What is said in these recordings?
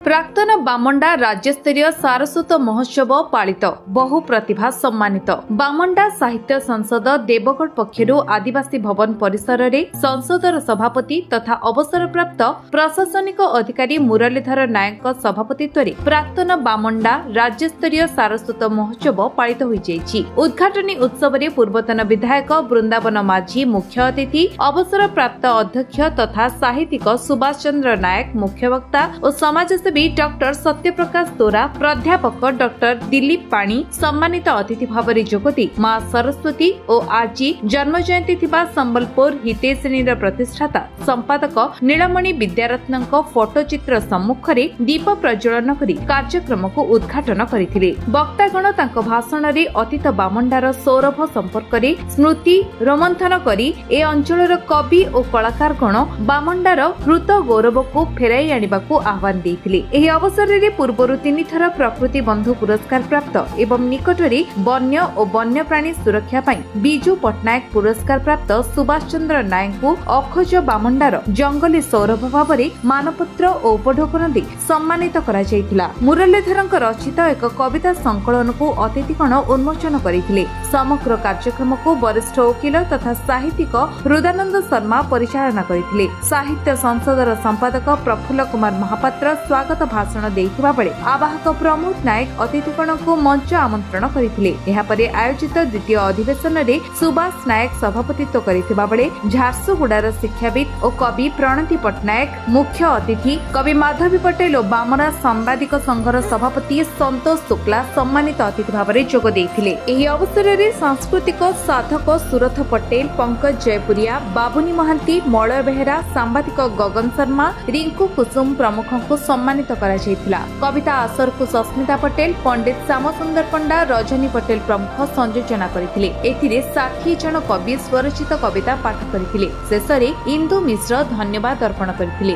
प्राक्तन बामंडा राज्यस्तरीय सारस्वत महोत्सव पालित बहु प्रतिभा सम्मानित बामंडा साहित्य संसद देवगढ़ पक्षर आदिवासी भवन परिसर रे संसदर सभापति तथा अवसरप्राप्त प्रशासनिक अधिकारी मुरलीधर नायक सभापतित्व रे प्राक्तन बामंडा राज्यस्तरीय सारस्वत महोत्सव पालित होईଯାଇଛି। उद्घाटनी उत्सव रे पूर्वतन विधायक वृंदावन माझी मुख्य अतिथि, अवसरप्राप्त अध्यक्ष तथा साहित्यिक सुभाष चंद्र नायक मुख्य वक्ता और समाजसेवी डॉक्टर सत्यप्रकाश तोरा, प्राध्यापक डॉक्टर दिलीप पाणी सम्मानित अतिथि भाव में जोगदी मां सरस्वती और आज जन्म जयंती थिबा संबलपुर हितेश्रेणी प्रतिष्ठाता संपादक नीलमणि विद्यारत्न फोटोचित्र सम्मुख में दीप प्रज्वलन करी कार्यक्रम को उद्घाटन करथिले। वक्तागण तांको भाषण रे अतीत बामंडार सौरभ संपर्क में स्मृति रोमंथन करी ए अंचलर कवि और कलाकारगण बामंडार हृत गौरव को फेराई आनिबाकू आह्वान देथिले। ଏହି ଅବସରରେ ପୂର୍ବରୁ 3 ଥର ପ୍ରକୃତି ବନ୍ଧୁ ପୁରସ୍କାର ପ୍ରାପ୍ତ ଏବଂ ନିକଟରେ ବନ୍ୟ ଓ ବନ୍ୟପ୍ରାଣୀ ସୁରକ୍ଷା ପାଇଁ ବିଜୁ ପଟ୍ଟନାୟକ ପୁରସ୍କାର ପ୍ରାପ୍ତ ସୁଭାଷ ଚନ୍ଦ୍ର ନାୟକଙ୍କୁ ଅଖୋଜ ବାମଣ୍ଡାର ଜଙ୍ଗଲୀ ସୌରଭ ଭାବରେ ମାନପତ୍ର ଓ ଉପଢୌକନ ଦେଇ ସମ୍ମାନିତ କରାଯାଇଥିଲା। ମୁରଲୀଧରଙ୍କ ରଚିତ ଏକ କବିତା ସଂକଳନକୁ ଅତିଥିଗଣ ଉନ୍ମୋଚନ କରିଥିଲେ। ସମଗ୍ର କାର୍ଯ୍ୟକ୍ରମକୁ ବରିଷ୍ଠ ଓକିଲ ତଥା ସାହିତ୍ୟିକ ହୃଦାନନ୍ଦ ଶର୍ମା ପରିଚାଳନା କରିଥିଲେ। ସାହିତ୍ୟ ସଂସଦର ସମ୍ପାଦକ ପ୍ରଫୁଲ୍ଲ କୁମାର ମହାପାତ୍ର स्वागत भाषण देइथिबा बेले आवाहक प्रमोद नायक अतिथिगण को मंच आमंत्रण करथिले। एहा परे आयोजित द्वितीय अधिवेशन रे सुभाष नायक सभापतित्व करथिबा बेले झारसुगुड़ार शिक्षाविद और कवि प्रणति पट्टनायक मुख्य अतिथि, कवि माधवी पटेल और बामरा सांबादिक संघर सभापति संतोष शुक्ला सम्मानित अतिथि भाव में जोग देइथिले। एही अवसर रे सांस्कृतिक साधक सुरथ पटेल, पंकज जयपुरिया, बाबुनी महांती, मलय बेहेरा, सांबादिक गगन शर्मा, रिंकू कुसुम प्रमुख को सम्मानित करा जायतिला। कविता आसर को सस्मिता पटेल, पंडित श्याम सुंदर पंडा, रजनी पटेल प्रमुख संयोजना करथिले। एथिरे 60 जन कवि स्वरचित कविता पाठ करथिले। शेषरे इंदु मिश्र धन्यवाद अर्पण करथिले।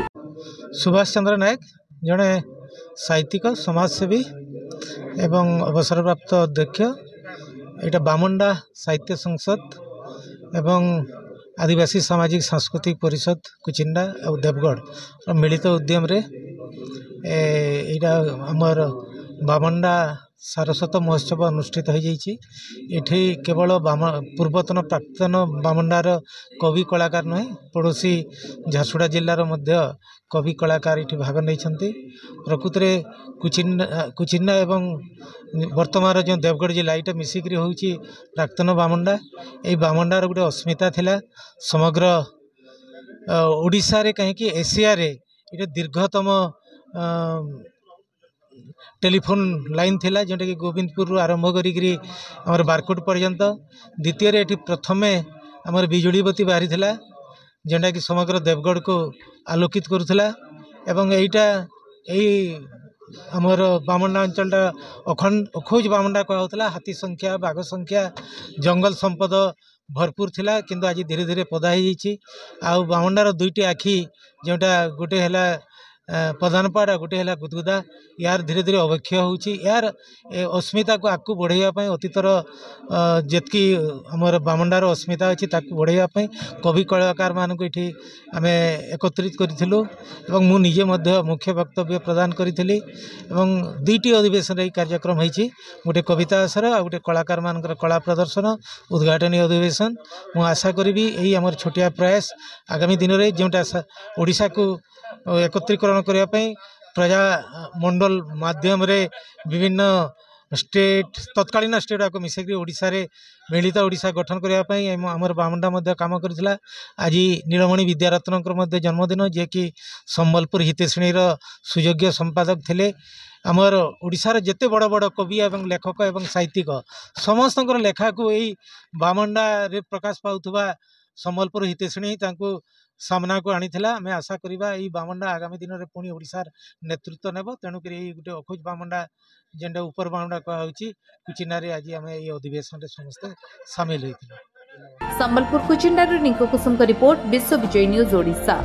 सुभाष चंद्र नायक जने साहित्यिक समाजसेवी एवं अवसरप्राप्त अध्यक्ष, एटा बामंडा साहित्य संसद एवं आदिवासी सामाजिक सांस्कृतिक परिषद कुचिंडा और देवगढ़ मिलित उद्यम रे एटा हमर बामंडा सारस्वत महोत्सव अनुष्ठित हो जाइए। एठी केवल पूर्वतन प्राक्तन बामंडार कवि कलाकार नुहे, पड़ोसी झारसुगुड़ा जिलार मध्य कवि कलाकार इठी भाग नहीं। प्रकृत में कुचिन्ना एवं वर्तमान जो देवगढ़ जिला यहाँ मिसिक होची प्राक्तन बामंडा। ये बामंडार गोटे अस्मिता थिला समग्र ओडिशा रे, कहीं एशिया रे ये दीर्घतम टेलीफोन लाइन थिला जोटा कि गोविंदपुर आरंभ करी आमर बारकोट पर्यंत। द्वितीय रे प्रथमे आमर बिजुलीबती बाहरी थिला जोटा कि समग्र देवगढ़ को आलोकित करुला। एवं एटा आमर बामंडा अंचलटा अखोज बामंडा कहला। हाथी संख्या, बाघ संख्या, जंगल संपद भरपूर थिला, किंतु आज धीरे धीरे पदा हो बामंडार दुईटी आखि जोटा गोटे है प्रधानपाड़, गोटे है गुदगुदा, यार धीरे धीरे अवक्षय होची। यार अस्मिता को आगू बढ़ाई अतीतर जितकी आमर बामंडार अस्मिता अच्छी बढ़ाई कवि कलाकार मान ये आम एकत्रित करूँ। मुझे मुख्य वक्तव्य प्रदान करी। दुईटी अधिवेशन कार्यक्रम होती, गोटे कविता आसर आ गोटे कलाकार मान कला प्रदर्शन उद्घाटनी अधिवेशन। मु आशा करी यही आमर छोटिया प्रयास आगामी दिन में जोटा ओडिशा को एकत्रीकरण करने प्रजा मंडल माध्यम रे विभिन्न स्टेट तत्कालीन स्टेट को मिसेक ओडिशा रे मिलित ओडिशा गठन करने आमर बामंडा काम करथिला। आज नीलमणि विद्यारत्न जन्मदिन, जे कि संबलपुर हितेश्रेणी सुयोग्य संपादक थिले। आमर ओडिशार जेते बड़ बड़ कवि एवं लेखक एवं साहित्यिक समस्त लेखा को यही बामंडा रे प्रकाश पाउथुबा संबलपुर हितेश्रेणी तांको सामना को आनीथिला। मैं आशा करिबा यही बामंडा आगामी दिन में पुणी ओडिशार नेतृत्व नेब। तेणुक गोटे अखोज बामंडा जेनटा उपर बामंडा कहुची कुचिन्ना आज आम ये अधिवेशन समस्त सामिल होइथिलु। संबलपुर कुचिन्डारू निको कुसुम का रिपोर्ट, विश्व विजय न्यूज ओडिशा।